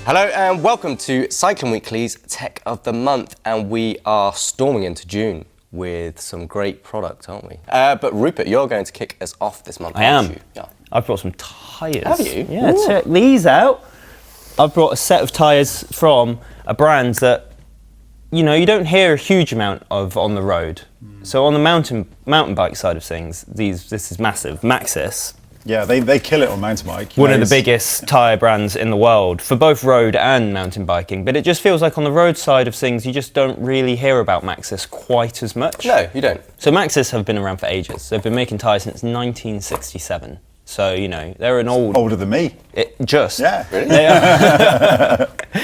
Hello and welcome to Cycling Weekly's Tech of the Month, and we are storming into June with some great product, aren't we? But Rupert, you're going to kick us off this month, aren't you? Yeah. I've brought some tyres. Have you? Yeah, check these out. I've brought a set of tyres from a brand that, you know, you don't hear a huge amount of on the road. So on the mountain bike side of things, this is massive. Maxxis. Yeah, they kill it on mountain bike. One of the biggest tyre brands in the world for both road and mountain biking. But it just feels like on the road side of things, you just don't really hear about Maxxis quite as much. No, you don't. So Maxxis have been around for ages. They've been making tyres since 1967. So, you know, they're an old... Older than me. Yeah. Really?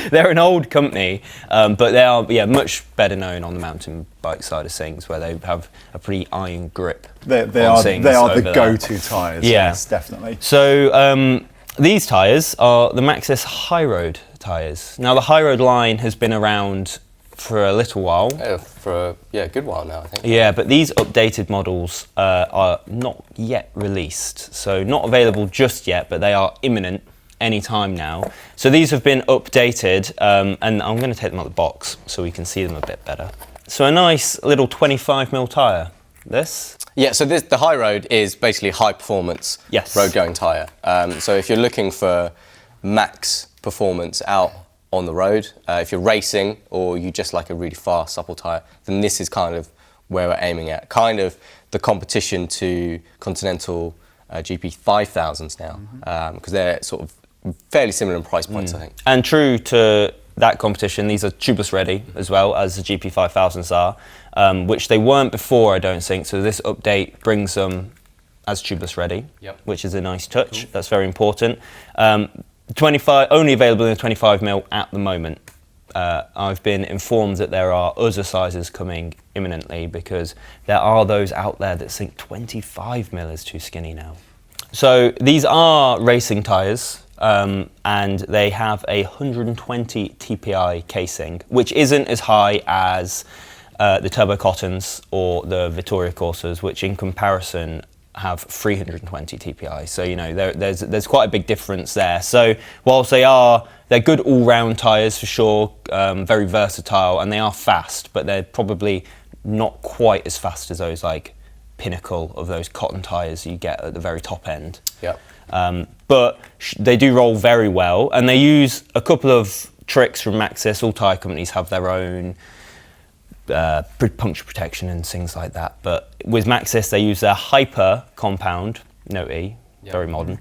They're an old company, but they are much better known on the mountain bike side of things, where they have a pretty iron grip. They are the go-to tyres. Yeah. Yes, definitely. So these tyres are the Maxxis High Road tyres. Now the High Road line has been around for a little while. For a good while now, I think. Yeah, but these updated models are not yet released, so not available just yet, but they are imminent any time now. So these have been updated, and I'm going to take them out of the box so we can see them a bit better. So a nice little 25mm tyre. This? Yeah, so the High Road is basically high performance road going tyre. So if you're looking for max performance out on the road, if you're racing or you just like a really fast supple tyre, then this is kind of where we're aiming at. Kind of the competition to Continental GP 5000s now, because they're sort of fairly similar in price points, I think. And true to that competition, these are tubeless ready as well as the GP 5000s are, which they weren't before, I don't think. So this update brings them as tubeless ready, which is a nice touch. Cool. That's very important. 25 only available in 25mm at the moment. I've been informed that there are other sizes coming imminently, because there are those out there that think 25mm is too skinny now. So these are racing tyres, and they have a 120 TPI casing, which isn't as high as the Turbo Cottons or the Vittoria Corsas, which in comparison have 320 TPI. So, you know, there's quite a big difference there. So whilst they're good all-round tyres for sure, very versatile, and they are fast, but they're probably not quite as fast as those like pinnacle of those cotton tyres you get at the very top end. Yeah. But they do roll very well, and they use a couple of tricks from Maxxis. All tyre companies have their own puncture protection and things like that, but with Maxxis they use their Hyper compound, note E, very modern,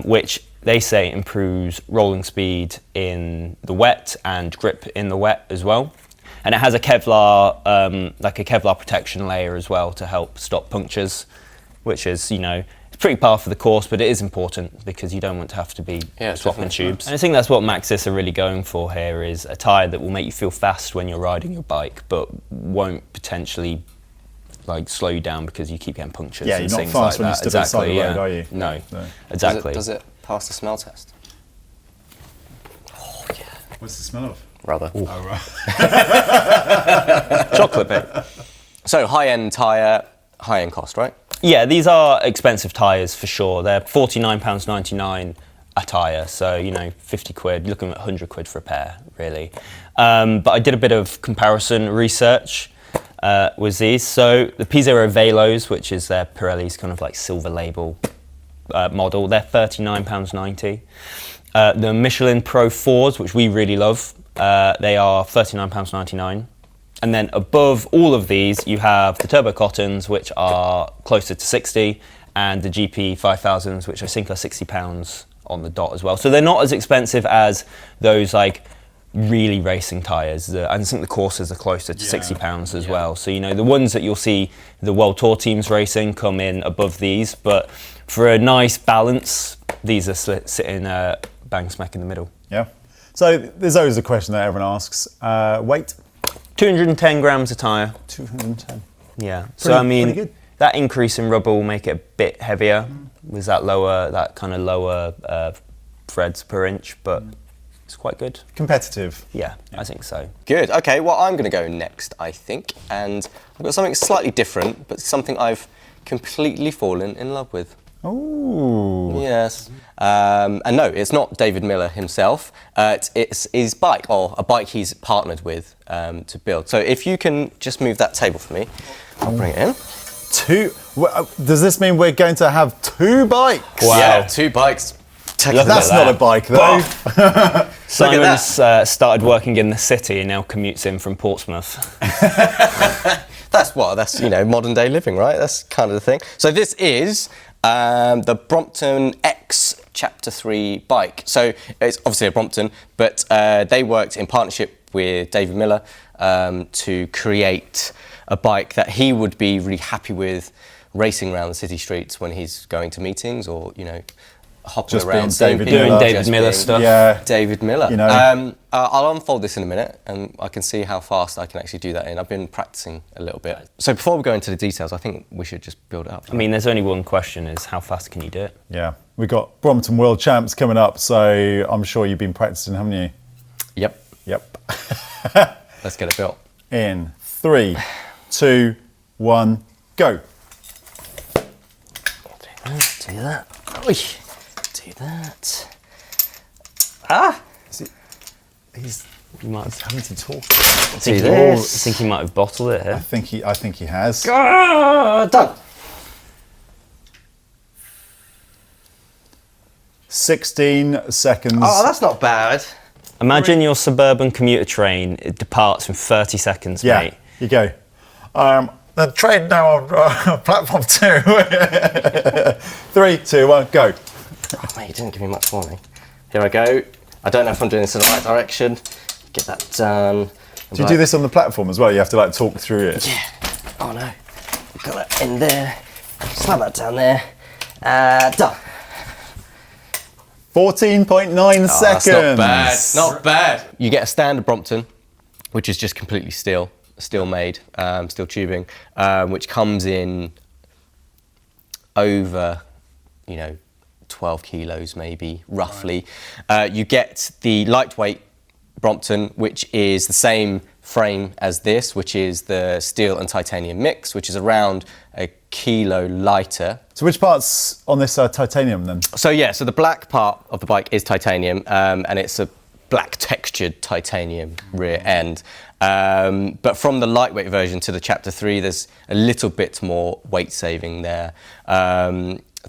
which they say improves rolling speed in the wet and grip in the wet as well. And it has a Kevlar, like a Kevlar protection layer as well to help stop punctures, which is, you know, it's pretty par for the course, but it is important because you don't want to have to be swapping tubes. And I think that's what Maxxis are really going for here, is a tyre that will make you feel fast when you're riding your bike, but won't potentially like slow you down because you keep getting punctures and things like that. You're not fast when you step inside the road, are you? No, exactly. Does it pass the smell test? Oh yeah. What's the smell of? Rubber. Oh, right. Chocolate bit. So high-end tyre, high-end cost, right? Yeah, these are expensive tyres for sure. They're £49.99 a tyre, so, you know, 50 quid, you're looking at 100 quid for a pair, really. But I did a bit of comparison research with these. So the P0 Velos, which is their Pirelli's kind of like silver label model, they're £39.90. The Michelin Pro 4s, which we really love, they are £39.99. And then above all of these, you have the Turbo Cottons, which are closer to 60, and the GP 5000s, which I think are £60 on the dot as well. So they're not as expensive as those like really racing tyres. I think the Corsas are closer to £60 as well. So, you know, the ones that you'll see the World Tour teams racing come in above these, but for a nice balance, these are sitting bang smack in the middle. Yeah. So there's always a question that everyone asks. Weight? 210 grams a tyre. 210. Yeah. So I mean, that increase in rubber will make it a bit heavier with that kind of lower threads per inch, but it's quite good. Competitive. Yeah, I think so. Good. Okay, well, I'm going to go next, I think, and I've got something slightly different, but something I've completely fallen in love with. Ooh. Yes. And no, it's not David Miller himself. It's his bike, or a bike he's partnered with to build. So if you can just move that table for me, I'll bring it in. Does this mean we're going to have 2 bikes? Wow. Yeah, 2 bikes. That's not a bike, though. Simon's started working in the city and now commutes in from Portsmouth. That's modern day living, right? That's kind of the thing. So this is the Brompton X Chapter 3 bike. So it's obviously a Brompton, but they worked in partnership with David Miller to create a bike that he would be really happy with racing around the city streets when he's going to meetings, or, hopping around, doing David Miller stuff. Yeah. David Miller. I'll unfold this in a minute, and I can see how fast I can actually do that in. I've been practicing a little bit. So before we go into the details, I think we should just build it up. I mean, there's only one question: is how fast can you do it? Yeah, we've got Brompton World Champs coming up, so I'm sure you've been practicing, haven't you? Yep. Let's get it built. In 3, 2, 1, go. Do that. Oy. Do that. Ah! You might have having to talk. I think he might have bottled it here. I think he has. Done. 16 seconds. Oh, that's not bad. Imagine your suburban commuter train. It departs in 30 seconds, Yeah, mate. you go. The train now on platform 2. 3, 2, 1, go. Oh, mate, you didn't give me much warning. Here I go. I don't know if I'm doing this in the right direction. Get that done. Do you do this on the platform as well? You have to talk through it. Yeah. Oh no. Got that in there. Slap that down there. Done. 14.9 seconds. That's not bad. You get a standard Brompton, which is just completely steel made, steel tubing, which comes in over, 12 kilos maybe, roughly. Right. You get the lightweight Brompton, which is the same frame as this, which is the steel and titanium mix, which is around a kilo lighter. So which part's on this titanium then? So the black part of the bike is titanium, and it's a black textured titanium rear end. But from the lightweight version to the Chapter 3, there's a little bit more weight saving there,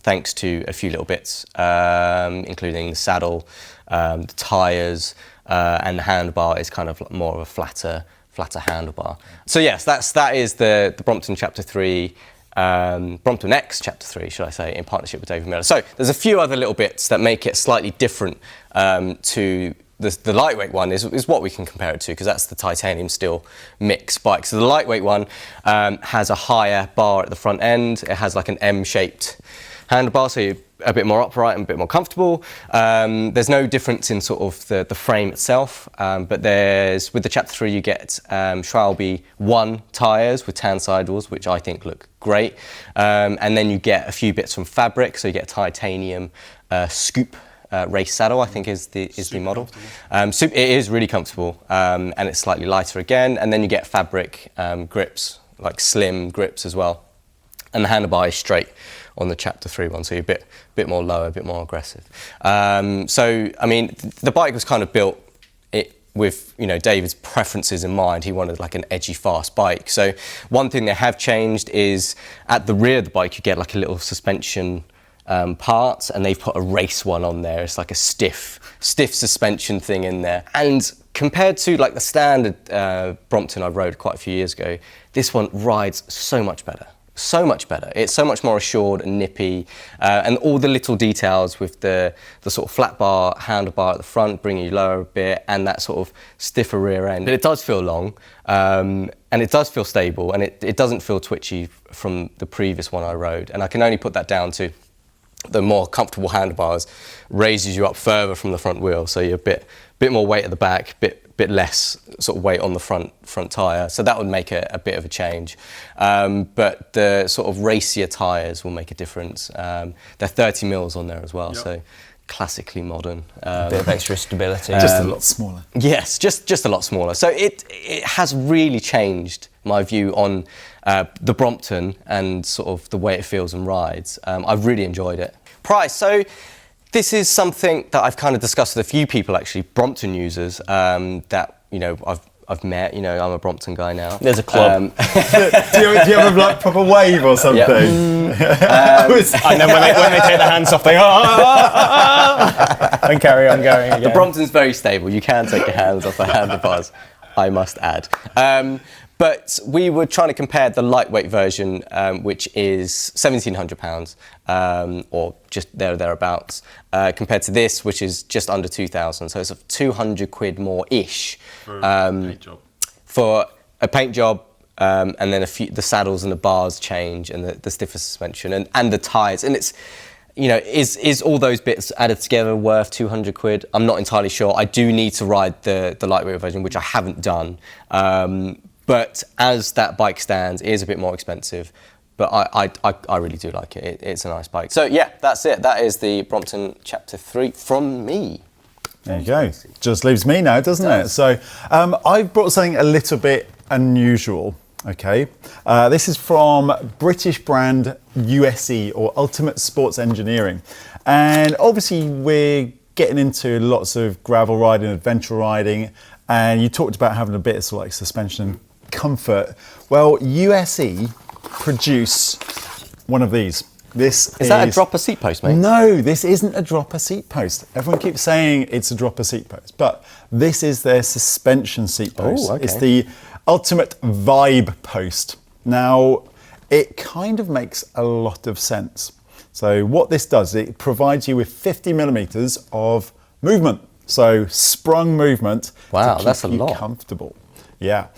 thanks to a few little bits, including the saddle, the tyres, and the handlebar is kind of more of a flatter handlebar. So yes, that is the Brompton Chapter 3, Brompton X Chapter 3, should I say, in partnership with David Miller. So there's a few other little bits that make it slightly different to the lightweight one is what we can compare it to, because that's the titanium steel mix bike. So the lightweight one has a higher bar at the front end. It has like an M-shaped handlebar, so you're a bit more upright and a bit more comfortable. There's no difference in sort of the frame itself, but with the Chapter 3 you get Schwalbe 1 tyres with tan sidewalls, which I think look great. And then you get a few bits from fabric, so you get a titanium scoop race saddle, I think is the model. It is really comfortable, and it's slightly lighter again. And then you get fabric grips, like slim grips as well. And the handlebar is straight on the Chapter 3 one, so you're a bit more lower, a bit more aggressive. So, I mean, the bike was kind of built with David's preferences in mind. He wanted like an edgy, fast bike. So one thing they have changed is at the rear of the bike, you get like a little suspension part, and they've put a race one on there. It's like a stiff suspension thing in there. And compared to like the standard Brompton I rode quite a few years ago, this one rides so much better. So much better. It's so much more assured and nippy, and all the little details with the sort of flat bar handlebar at the front bringing you lower a bit, and that sort of stiffer rear end. But it does feel long, and it does feel stable, and it doesn't feel twitchy from the previous one I rode. And I can only put that down to the more comfortable handlebars raises you up further from the front wheel, so you're a bit more weight at the back, bit less sort of weight on the front tyre, so that would make a bit of a change. But the sort of racier tyres will make a difference. They're 30 mils on there as well, so classically modern. A bit of extra stability. Just a lot smaller. Yes, just a lot smaller. So it has really changed my view on the Brompton and sort of the way it feels and rides. I've really enjoyed it. Price. So this is something that I've kind of discussed with a few people, actually, Brompton users, that, you know, I've met. You know, I'm a Brompton guy now. There's a club. do you have a like proper wave or something? Yep. And then when they take their hands off, they and carry on going again. The Brompton's very stable. You can take your hands off the handlebars, I must add. But we were trying to compare the lightweight version, which is £1,700, or just thereabouts, compared to this, which is just under 2,000. So it's £200 more-ish for a paint job. For a paint job, and then the saddles and the bars change, and the stiffer suspension, and the tyres. And it's, you know, is all those bits added together worth £200? I'm not entirely sure. I do need to ride the lightweight version, which I haven't done. But as that bike stands, it is a bit more expensive. But I really do like it. It's a nice bike. So yeah, that's it. That is the Brompton Chapter 3 from me. There you go. Just leaves me now, doesn't it? So I've brought something a little bit unusual. Okay, this is from British brand USE, or Ultimate Sports Engineering. And obviously we're getting into lots of gravel riding, adventure riding, and you talked about having a bit of sort of like suspension comfort. Well, USE produce one of these. Is that a dropper seat post, mate? No, this isn't a dropper seat post. Everyone keeps saying it's a dropper seat post, but this is their suspension seat post. Oh, okay. It's the Ultimate Vibe post. Now, it kind of makes a lot of sense. So what this does, it provides you with 50 millimeters of movement. So sprung movement wow, to keep that's a you lot. comfortable. Yeah,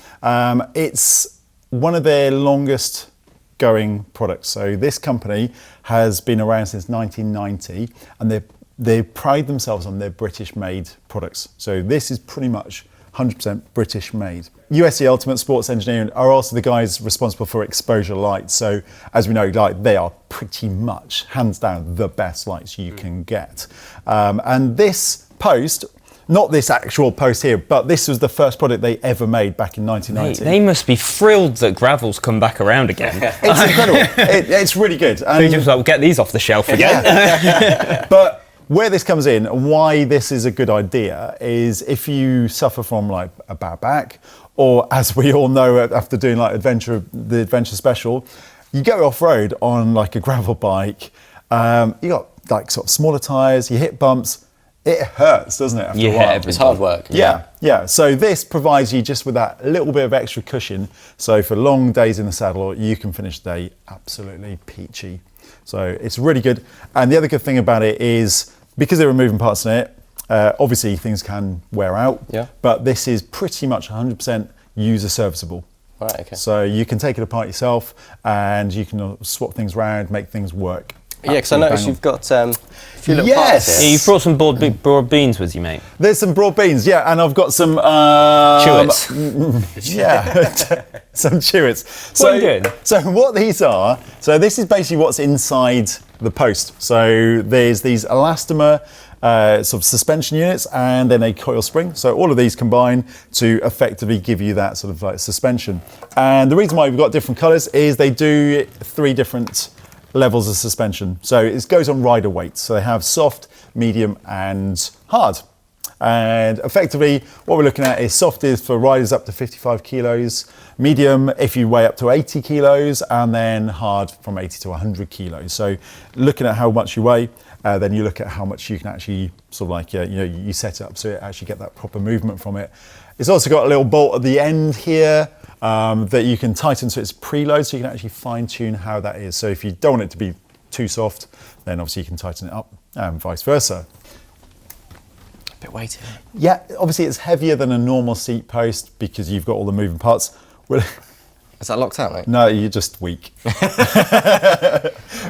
it's one of their longest going products. So this company has been around since 1990, and they pride themselves on their British made products. So this is pretty much 100% British made. USE Ultimate Sports Engineering are also the guys responsible for exposure lights. So as we know, like, they are pretty much hands down the best lights you can get. And this post, not this actual post here, but this was the first product they ever made back in 1990. They must be thrilled that gravel's come back around again. It's incredible. It's really good. They just like, get these off the shelf again. Yeah. But where this comes in, and why this is a good idea, is if you suffer from like a bad back, or as we all know after doing like the adventure special, you go off road on like a gravel bike, you got like sort of smaller tires, you hit bumps. It hurts, doesn't it, after a while? It's hard work. Yeah. So this provides you just with that little bit of extra cushion. So for long days in the saddle, you can finish the day absolutely peachy. So it's really good. And the other good thing about it is, because there are moving parts in it, obviously things can wear out. Yeah. But this is pretty much 100% user serviceable. Right, okay. So you can take it apart yourself, and you can swap things around, make things work. Yeah, because I noticed you've got a few little parts here. Yeah, you've brought some broad beans with you, mate. There's some broad beans, yeah, and I've got some Chewits. Yeah, some chewits. What are you doing? So what these are, so this is basically what's inside the post. So there's these elastomer sort of suspension units, and then a coil spring. So all of these combine to effectively give you that sort of like suspension. And the reason why we've got different colours is they do 3 different levels of suspension. So it goes on rider weight. So they have soft, medium and hard. And effectively what we're looking at is soft is for riders up to 55 kilos, medium if you weigh up to 80 kilos, and then hard from 80 to 100 kilos. So looking at how much you weigh, then you look at how much you can actually sort of like, you set it up so it actually get that proper movement from it. It's also got a little bolt at the end here that you can tighten so it's preload, so you can actually fine tune how that is. So if you don't want it to be too soft, then obviously you can tighten it up, and vice versa. A bit weighty. Yeah, obviously it's heavier than a normal seat post because you've got all the moving parts. Well, is that locked out, mate? No, you're just weak.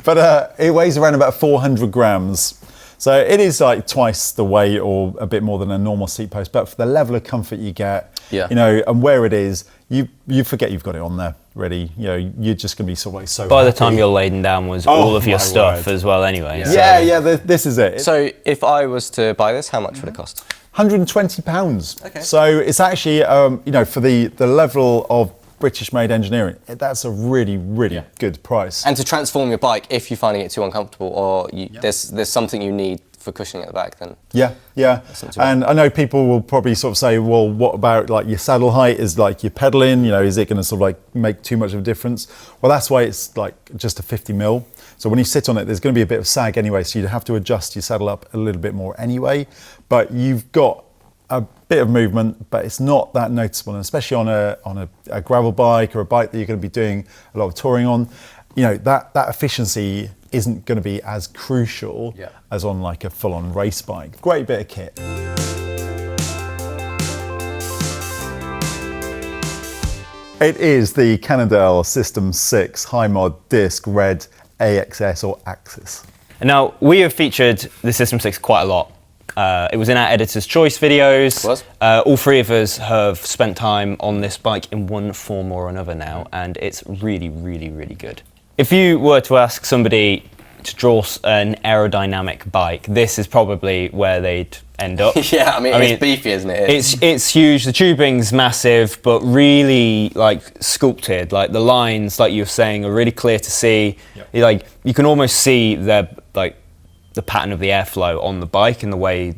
But it weighs around about 400 grams. So it is like twice the weight or a bit more than a normal seat post, but for the level of comfort you get, and where it is, you forget you've got it on there. ready, you know, you're just going to be sort of like so By the happy. time you're laden down was all of your stuff as well anyway. This is it. So if I was to buy this, how much would it cost? £120. Okay. So it's actually, you know, for the level of British-made engineering, that's a really, really good price. And to transform your bike, if you're finding it too uncomfortable or there's something you need for cushioning at the back, then yeah. And I know people will probably sort of say, well, what about like your saddle height? Is like your pedaling, you know, is it going to sort of like make too much of a difference? Well, that's why it's like just a 50mm. So when you sit on it, there's going to be a bit of sag anyway, so you'd have to adjust your saddle up a little bit more anyway. But you've got a bit of movement, but it's not that noticeable, and especially on a gravel bike or a bike that you're going to be doing a lot of touring on, you know, that efficiency isn't going to be as crucial as on like a full-on race bike. Great bit of kit. It is the Cannondale System 6 High Mod Disc Red AXS or Axis. Now, we have featured the System 6 quite a lot. It was in our Editor's Choice videos. All three of us have spent time on this bike in one form or another now, and it's really, really, really good. If you were to ask somebody to draw an aerodynamic bike, this is probably where they'd end up. I mean, it's beefy, isn't it? It's huge. The tubing's massive, but really like sculpted. Like the lines, like you were saying, are really clear to see. Like you can almost see the pattern of the airflow on the bike and the way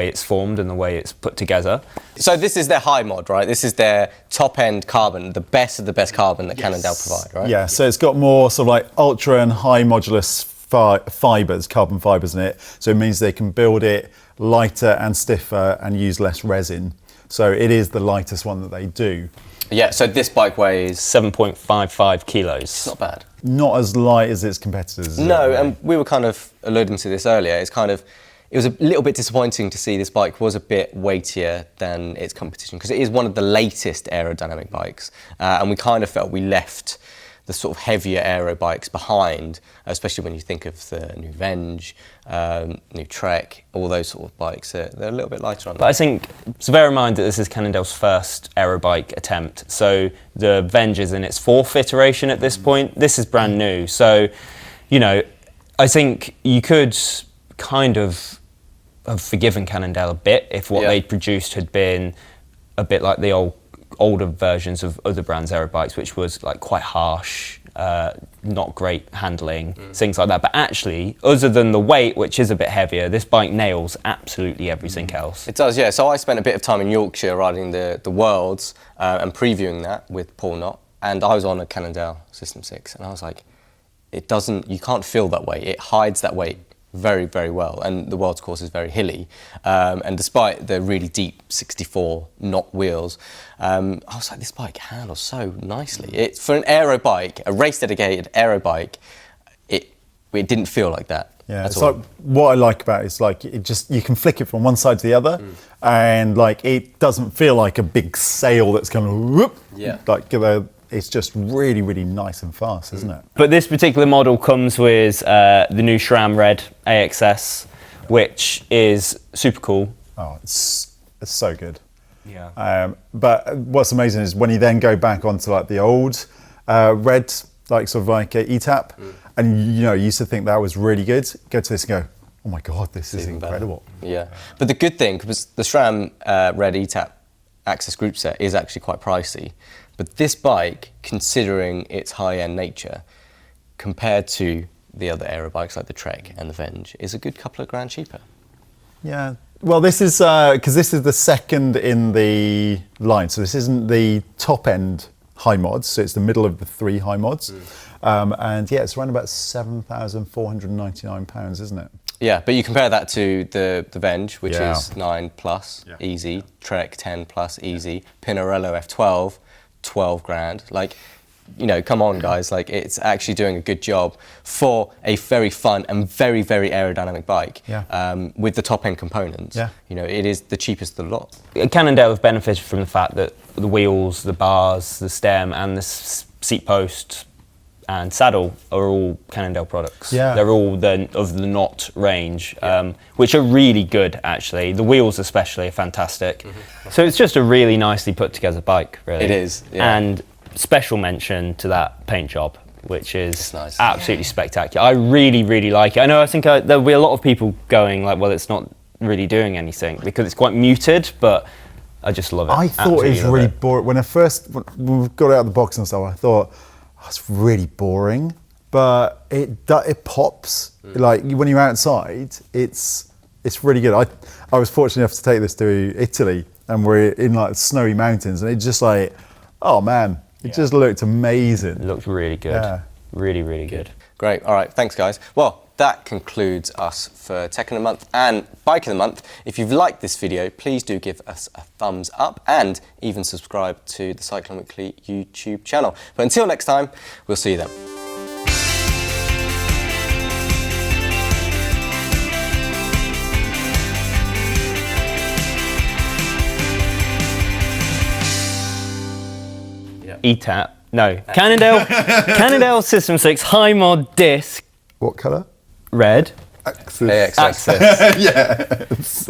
it's formed and the way it's put together. So this is their high mod, right? This is their top end carbon, the best of the best carbon that Cannondale provide, right? Yeah, so it's got more sort of like ultra and high modulus fibres, carbon fibres in it. So it means they can build it lighter and stiffer and use less resin. So it is the lightest one that they do. Yeah, so this bike weighs 7.55 kilos. It's not bad. Not as light as its competitors. No, and we were kind of alluding to this earlier. It was a little bit disappointing to see this bike was a bit weightier than its competition because it is one of the latest aerodynamic bikes, and we kind of felt we left the sort of heavier aero bikes behind, especially when you think of the new Venge, new Trek, all those sort of bikes. They're a little bit lighter on them. But I think, so bear in mind that this is Cannondale's first aero bike attempt. So the Venge is in its fourth iteration at this point. This is brand new. So, you know, I think you could kind of have forgiven Cannondale a bit if what they'd produced had been a bit like the older versions of other brands' aero bikes, which was like quite harsh, not great handling, things like that. But actually, other than the weight, which is a bit heavier, this bike nails absolutely everything else. It does, yeah. So I spent a bit of time in Yorkshire riding the Worlds and previewing that with Paul Knott, and I was on a Cannondale System 6, and I was like, you can't feel that weight. It hides that weight very, very well, and the World's course is very hilly, and despite the really deep 64 knot wheels, I was like, this bike handles so nicely. For an aero bike, a race dedicated aero bike, it didn't feel like that. Yeah, it's like what I like about it is like you can flick it from one side to the other, and like it doesn't feel like a big sail that's kind of whoop. It's just really, really nice and fast, isn't it? But this particular model comes with the new SRAM Red AXS, which is super cool. Oh, it's so good. Yeah. But what's amazing is when you then go back onto like the old Red, like sort of like ETAP, and you know, you used to think that was really good. Go to this and go, oh my God, this is incredible. Better. Yeah. But the good thing, because the SRAM Red ETAP Access group set is actually quite pricey. But this bike, considering its high-end nature, compared to the other aero bikes like the Trek and the Venge, is a good couple of grand cheaper. Yeah. Well, this is because this is the second in the line, so this isn't the top-end high mods. So it's the middle of the three high mods, and yeah, it's around about £7,499, isn't it? Yeah, but you compare that to the Venge, which is 9+, easy. Trek 10+, easy. Pinarello F12. 12 grand. Like, you know, come on guys, like it's actually doing a good job for a very fun and very, very aerodynamic bike with the top end components. You know, it is the cheapest of the lot. Cannondale have benefited from the fact that the wheels, the bars, the stem and the seat post and saddle are all Cannondale products. They're all of the Knott range, which are really good actually. The wheels especially are fantastic. So it's just a really nicely put together bike, really. It is. And special mention to that paint job, which is nice. absolutely spectacular. I really like it. I know, I think there'll be a lot of people going like, well, it's not really doing anything because it's quite muted, but I just love it. I thought it was really boring. When we got it out of the box and stuff, I thought, oh, it's really boring, but it pops. Like when you're outside, it's really good. I was fortunate enough to take this to Italy, and we're in like snowy mountains, and it just like, oh man, it just looked amazing. It looked really good. Yeah. Really good. Great. All right. Thanks, guys. Well, that concludes us for Tech in a Month and Bike of the Month. If you've liked this video, please do give us a thumbs up and even subscribe to the Cycling Weekly YouTube channel. But until next time, we'll see you then. ETAP. No. Cannondale System 6 High Mod Disc. What colour? Red. Axis. AXS. Yes.